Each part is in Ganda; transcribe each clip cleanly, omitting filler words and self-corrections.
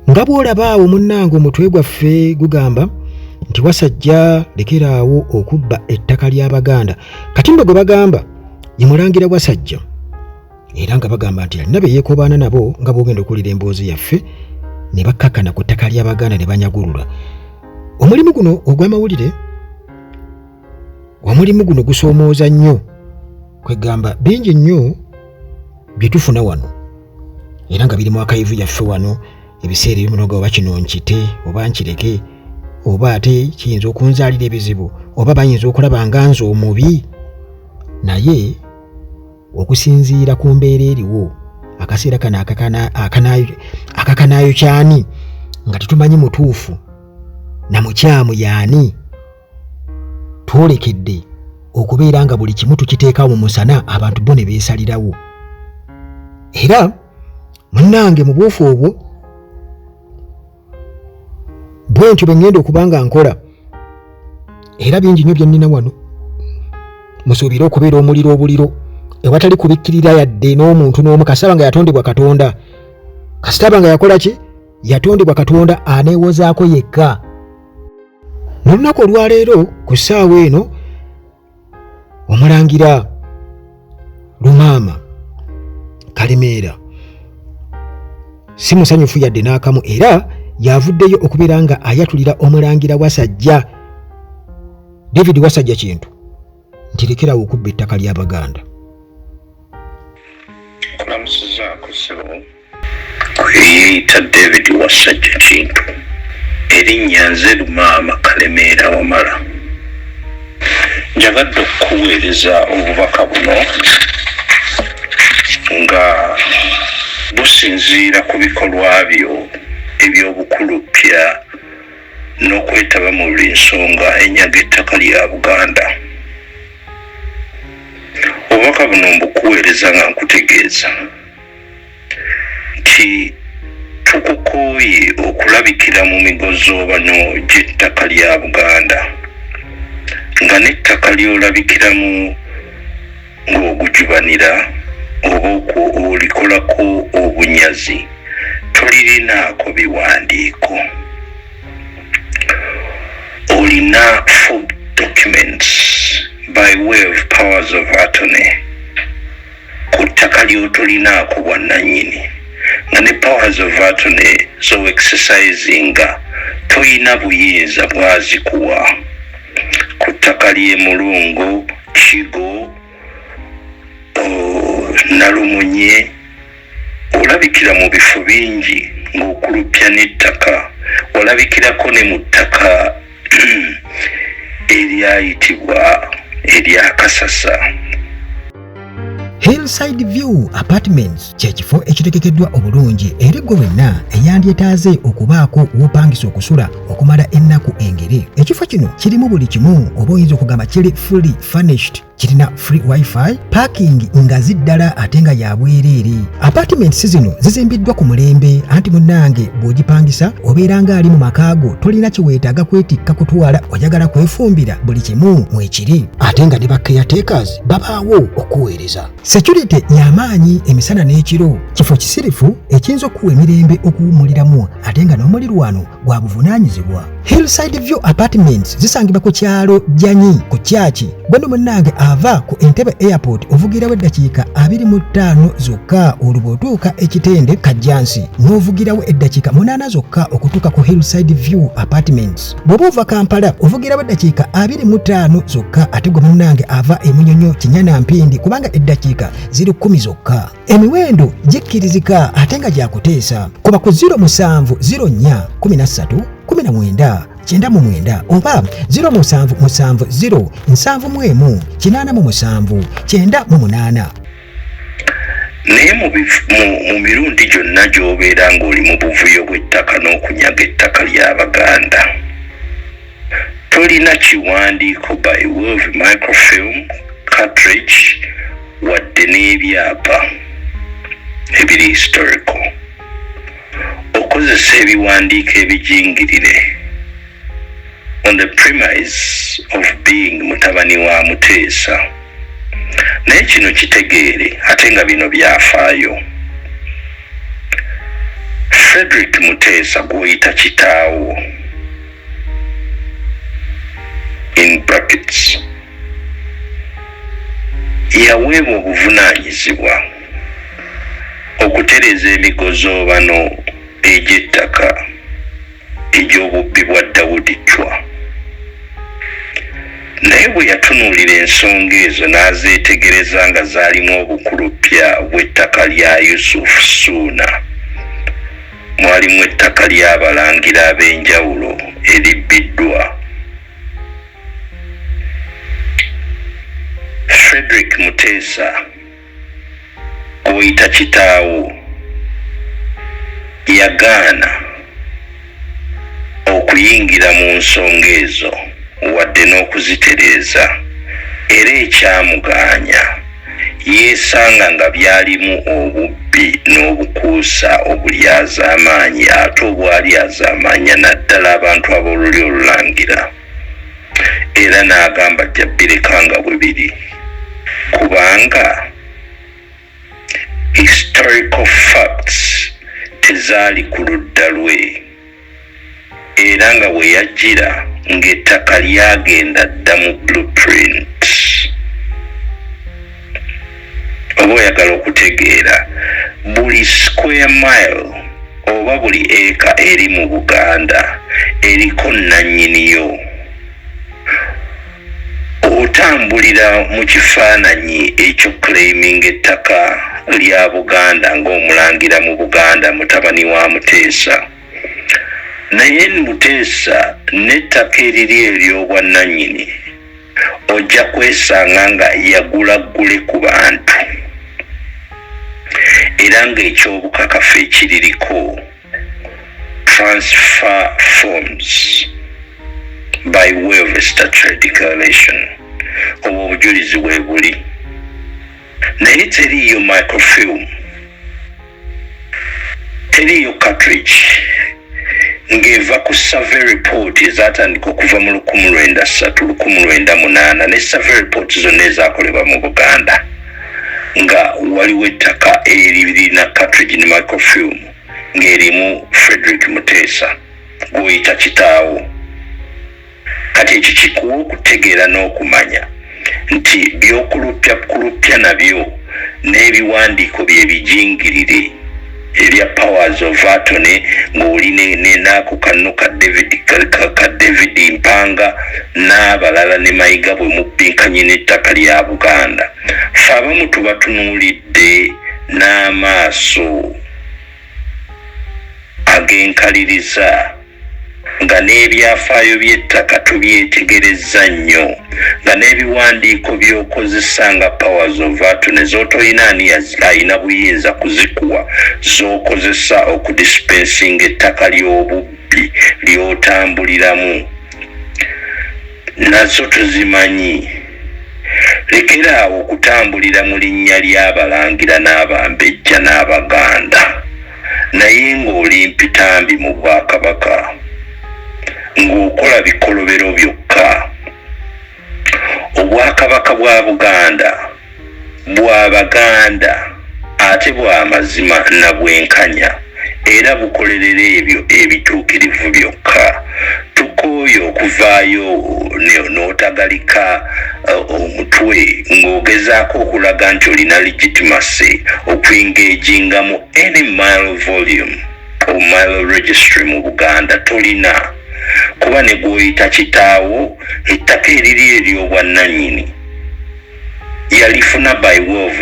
nga bw'olabaawo munnange omutwe gwaffe gugamba nti Wasajja lekeraawo okubba ettaka ly'Abaganda. Katimba gwe bagamba ye Mulangira Wasajja, era nga bagamba nti alina be yeekobaana nabo nga bw'ogenda okuwulira emboozi yaffe ne bakkakkana ku ttaka ly'Abaganda ne banyagulula. Omulimu guno ogw'amawulire, omulimu guno gusoomooza nnyo, kwegamba bingi nnyo bye tufuna wano era nga birimu akayivu yaffe wano. Ebiseera ebimunoga oba kino nkite oba nkireke oba ate kiyinza okunzaalira ebizibu oba bayinza okulaba nga nze omubi, naye okusinziira ku mbeera eriwo akaseera kano akakanaayo kyani nga tetumanyi mutuufu na mukyamu yaani, twolekedde okubeera nga buli kimu tukiteekawo mu musana abantu bo ne beesalirawo. Era munnange mu bwofu obwo bwentyo bwe ngenda okuba nga nkola, era bingi nnyo bye nnina wano. Musuubire okubeera omuliro obuliro ewatali kubikkirira yadde n'omuntu n'omu, kasitaba nga yatondebwa Katonda. Kasitaba nga yakola ki? Yatondebwa Katonda aneewozaako yekka. N'olunaku olwaleero ku ssaawa eno Omulangira Lumaama Kalemeera si musanyufu yadde n'akamu, era yavuddeyo okubeera nga ayatulira Omulangira Wasajja David Wasajja Kintu nti lekeraawo okubba ettaka ly'Abaganda. Kulamusizaako ssebo kweyita David Wasajja Kintu, erinnya nze Lumaama Kalemeera Wamala. Njagadde okuweereza obubaka buno nga businziira ku bikolwa byo eby'obukuluppya n'okwetaba mu buli nsonga enyaga ettaka lya Buganda. Obubaka buno mbukuweereza nga nkutegeeza nti tukukooye okulabikira mu migozzoobano gy'ettaka lya Buganda, nga n'ettaka ly'olabikiramu ng'ogujubanira oba olikolako obunyazi tolirinaako biwandiiko, olina full documents by way of powers of attorney ku ttaka ly'otolinaako bwannannyini, nga ne powers of attorney zo exercisinga toyina buyinza bwazikuwa ku ttaka ly'e Mulungu, Kigo, Nalumunye. Olabikira mu bifo bingi ng'okuluppya n'ettaka, olabikirako ne mu ttaka eryayitibwa erya Kasasa. Hillside View Apartments kyekifo ekitegekeddwa obulungi era gwe wenna eyandyetaaze okubaako w'opangisa okusula okumala ennaku engere. Ekifo kino kirimu buli kimu, oba oyinza okugamba kiri fully furnished, kirina free wifi, parking nga ziddala ate nga ya bwereere. Apartments zino zizimbiddwa ku mulembe, anti munnange bw'ogipangisa obeera ng'ali mu makaago, tolina kiweetaaga kwetikka kutwala, oyagala kwefumbira, buli kimu mwekiri, ate nga ne ba caretakers babaawo okuweereza. Security y'amaanyi emisana n'ekiro, kifo kisirifu ekiyinza okuwa emirembe okuwummuliramu ate nga n'omulirwano gwa buvunaanyizibwa. Hillside View Apartments zisangibwa ku kyalo Janyi ku Kyaki. Gwe munnange ava ku Entebbe Airport ovugirawo eddakiika 25 zokka olwo otuuka ekitende Kajjansi, n'ovugirawo eddakiika 8 zokka okutuuka ku Hillside View Apartments. Bw'oba ova Kampala ovugirawo eddakiika 25 zokka, ate gwe munnange ava e Munyonyo Kinyana Mpindi kubanga eddakiika ziri 10 zokka. Emiwendo gikkirizika ate nga gyakuteesa. Kuba ku 0704 13 19 99 oba 0770 71 887 98. Naye mu mirundi gyonna gy'obeera ng'oli mu buvuyo bw'ettaka n'okunyaga ettaka ly'Abaganda, tolina kiwandiiko by way of microfilm, cartridge wadde n'ebyapa ebiri historical. Okozesa ebiwandiiko ebijingirire on the premise of being mutabani wa Muteesa. Naye kino kitegeere ate nga bino byafaayo. Frederick Muteesa gw'oyita kitaawo in brackets yaweebwa obuvunaanyizibwa okutereeza emigozo bano egy'ettaka egy'obubbi bwa Daudi Chwa. Naye bwe yatunuulira ensonga ezo n'azeetegereza nga zaalimu obukuluppya bw'ettaka lya Yusuf Ssuuna, mwalimu ettaka ly'abalangira ab'enjawulo eribbiddwa. Frederick Muteesa gw'oyita kitaawo yagaana okuyingira mu nsonga ezo wadde n'okuzitereeza, era ekyamuganya yeesanga nga byalimu obubbi n'obukuusa obulyazamaanyi ate obwalyazamaanya naddala abantu ab'olulyo olulangira, era n'agamba jja bireka bwe biri kubanga historical facts tezaali ku ludda lwe, era nga bwe yajjira ng'ettaka lyagenda dda mu blueprint. Oba oyagala okutegeera, buli square mile oba buli eka eri mu Buganda eriko nnannyiniyo. Otambulira mu kifaananyi ekyo claiming ettaka lya Buganda ng'omulangira mu Buganda mutabani wa Muteesa, naye Muteesa n'ettaka eriri ery'obwannannyini ojja kwesanga nga yagulaggule ku bantu, era ng'ekyobukakafu ekiririko transfer forms by way of a statutory declaration, obwo obujulizi bwe buli. Naye teriiyo microfilm, teriiyo cartridge ng'eva ku survey report ezatandika okuva mu 1998 ne survey report zonna ezakolebwa mu Buganda nga waliwo ettaka eririna cartridge ne microfilm ng'erimu Frederick Muteesa gw'oyita kitaawo. Kati ekyo kikuwa okutegeera n'okumanya nti by'okuluppya nabyo n'ebiwandiiko byebijingirire ebya powers of attorney ng'oli n'ako kanno ka David Mpanga n'abalala ne Mayiga bwe mubbinkanye n'ettaka lya Buganda. Ffe abamu tubatunuulidde n'amaaso ag'enkaliriza nga n'ebyafaayo by'ettaka tubyetegereza nnyo, nga n'ebiwandiiko by'okozesa nga powers of attorney z'otolina ani alina buyinza kuzikuwa z'okozesa okudispensinga ettaka ly'obubbi ly'otambuliramu, nazo tuzimanyi. Lekeraawo okutambulira mu linnya ly'abalangira n'abambejja n'Abaganda, naye ng'oli mpitambi mu Bwakabaka ng'okola bikolobero byokka. Obwakabaka bwa Buganda bwa Baganda ate bwa mazima na bwenkanya, era bukolerera ebyo ebituukirivu byokka. Tukooye okuvaayo n'otagalika omutwe ng'ogezaako okulaga nti olina legitimacy okuengaginga mu any mile volume or mile registry mu Buganda tolina, kuba ne gw'oyita kitaawo ettaka eriri ery'obwannannyini yalifuna by way of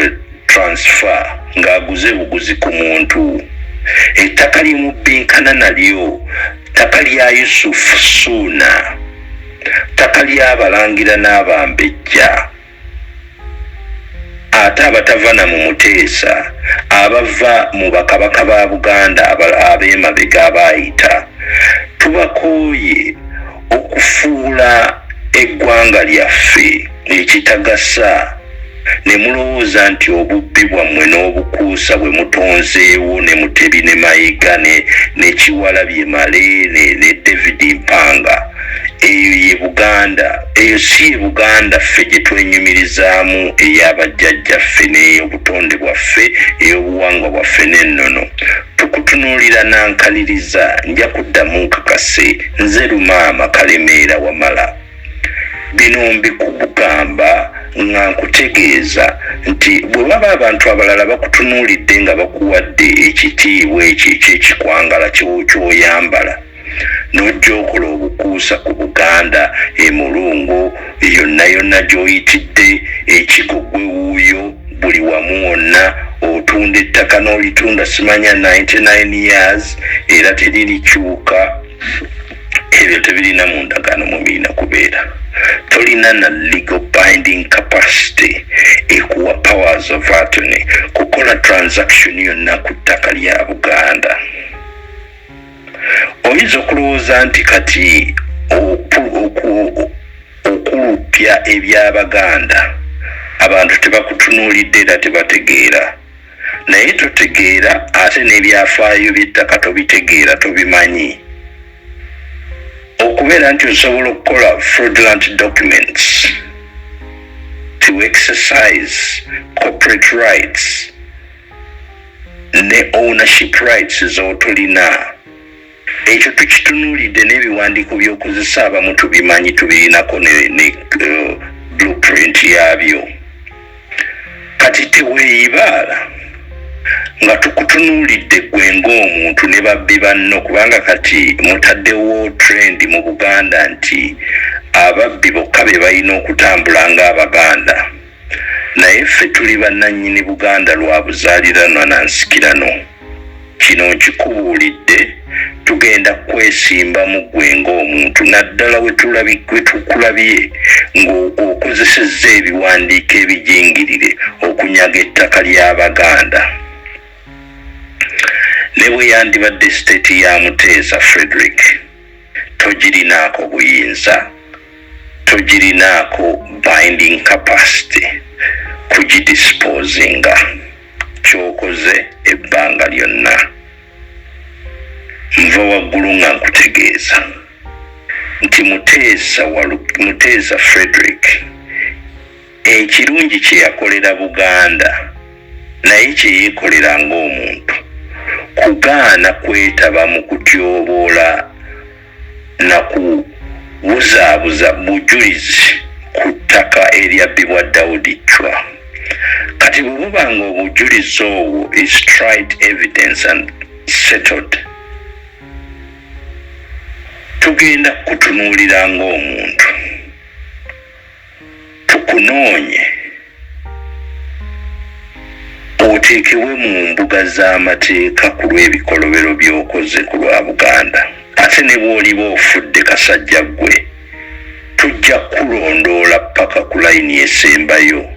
transfer ng'aguze buguzi ku muntu. Ettaka lyemubbinkana nalyo ttaka lya Yusuf Ssuuna, ttaka ly'abalangira n'abambejja, ate abatava na mu Muteesa abava mu bakabaka ba Buganda ab'emabega abaayita. Tubakooye okufuula eggwanga lyaffe ekitagasa ne mulowooza nti obubbi bwammwe n'obukuusa bwe mutonzeewo ne Mutebi ne Mayiga ne Kiwalabye Male ne David Mpanga, eyo ye Buganda, eyo si ye Buganda ffe gye twenyumirizaamu ey'abajjajjaffe n'ey'obutonde bwaffe ey'obuwangwa bwaffe n'ennono. Tukutunuulira n'ankaliriza nja kuddamu nkakase nze Lumaama Kalemeera Wamala. Bino mbikugamba nga nkutegeeza nti bwe baba abantu abalala bakutunuulidde nga bakuwadde ekitiibwa ekyo ekyekikwangala ky'oyambala n'ojja okola obukuusa ku Buganda, emulungu yonna yonna gy'oyitidde, ekigogwe wuuyo, buli wamu wonna otunda ettaka n'olitunda simanya 99 years era teririkyuka. Ebyo tebirina mu ndagaano mwe birina kubeera. Tolina na legal binding capacity ekuwa powers of attorney kukola transaction yonna ku ttaka lya Buganda. Oyinza okulowooza nti kati okulupya eby'Abaganda abantu tebakutunuulidde era tebategeera, naye totegeera ate n'ebyafaayo by'ettaka tobitegeera, tobimanyi. Okubeera nti osobola okukola fraudulent documents to exercise corporate rights ne ownership rights z'otolina, ekyo tukitunuulidde n'ebiwandiiko by'okozesa abamu tubimanyi, tubirinako ne blueprint yabyo. Kati teweeyibaala nga tukutunuulidde gwe ng'omuntu ne babbi banno, kubanga kati mutaddewo trend mu Buganda nti ababbi bokka be balina okutambula ng'Abaganda, naye ffe tuli bannannyini Buganda lwa buzaaliranwa na nsikirano. Kino nkikubuulidde, tugenda kwesimba mu ggwe ng'omuntu, naddala we tukulabye ng'okozesezza ebiwandiiko ebijingirire okunyaga ettaka ly'Abaganda. Ne bwe yandibadde state ya Muteesa Frederick, togirinaako buyinza, togirinaako binding capacity kugidisposinga. Kyokoze ebbanga lyonna. Nva waggulu nga nkutegeeza nti Muteesa Frederick ekirungi kye yakolera Buganda naye kye yeekolera ng'omuntu, kugaana kwetaba mu kutyoboola na kubuzaabuza bujulizi ku ttaka eryabbibwa Daudi Chwa. Kati bwe buba nga obujulizi obwo is tried evidence and settled, tugenda kutunuulira ng'omuntu, tukunoonye, oteekebwe mu mbuga z'amateeka ku lw'ebikolobero by'okoze ku lwa Buganda. Ate ne bw'oliba ofudde kasajja ggwe, tujja kulondoola paka ku layini esembayo,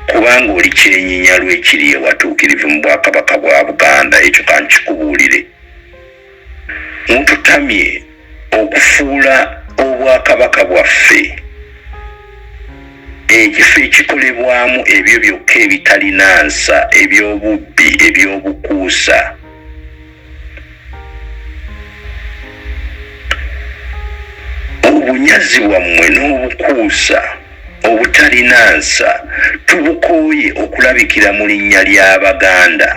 kubanga oli kyenyinya lw'ekiri ewatuukirivu mu Bwakabaka bwa Buganda. Ekyo kankikubuulire. Mututamye okufuula Obwakabaka bwaffe ekifo ekikolebwamu ebyo byokka ebitalina nsa, eby'obubbi, eby'obukuusa. Obunyazi bwammwe n'obukuusa obutalina nsa tubukooye okulabikira mu linnya ly'Abaganda.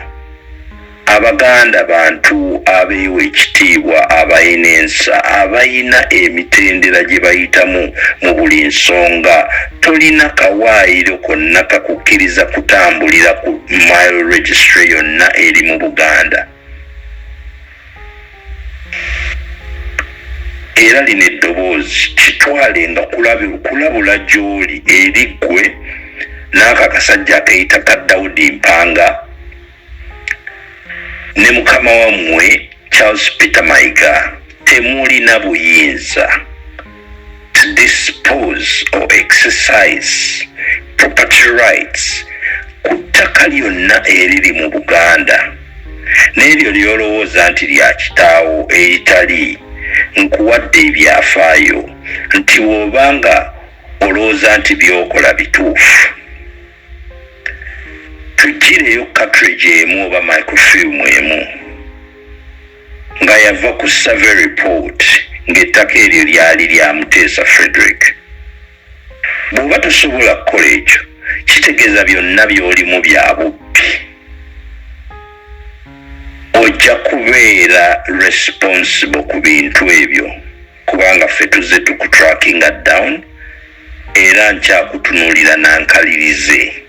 Abaganda bantu abeewa ekitiibwa, abayina ensa, abayina emitendera gye bayitamu mu buli nsonga. Tolina kawaayiro konna kakukkiriza kutambulira ku mile registry yonna eri mu Buganda. Era lino eddoboozi kitwale nga kulabula gy'oli eri ggwe n'aka kasajja akeyita ka Daudi Mpanga ne mukama wammwe Charles Peter Mayiga. Temulina buyinza to dispose or exercise property rights ku ttaka lyonna eriri mu Buganda, n'eryo ly'olowooza nti lya kitaawo eritali nkuwadde ebyafaayo nti w'obanga olowooza nti by'okola bituufu, tugireyo cartridge emu oba microfilm emu nga yava ku survey report ng'ettaka eryo lyali lya Muteesa Frederick. Bw'oba tosobola kukola ekyo kitegeeza byonna by'olimu bya bubbi. Ojja kubeera responsible ku bintu ebyo kubanga ffe tuzze tukutrackinga down era nkyakutunuulira nankalirize.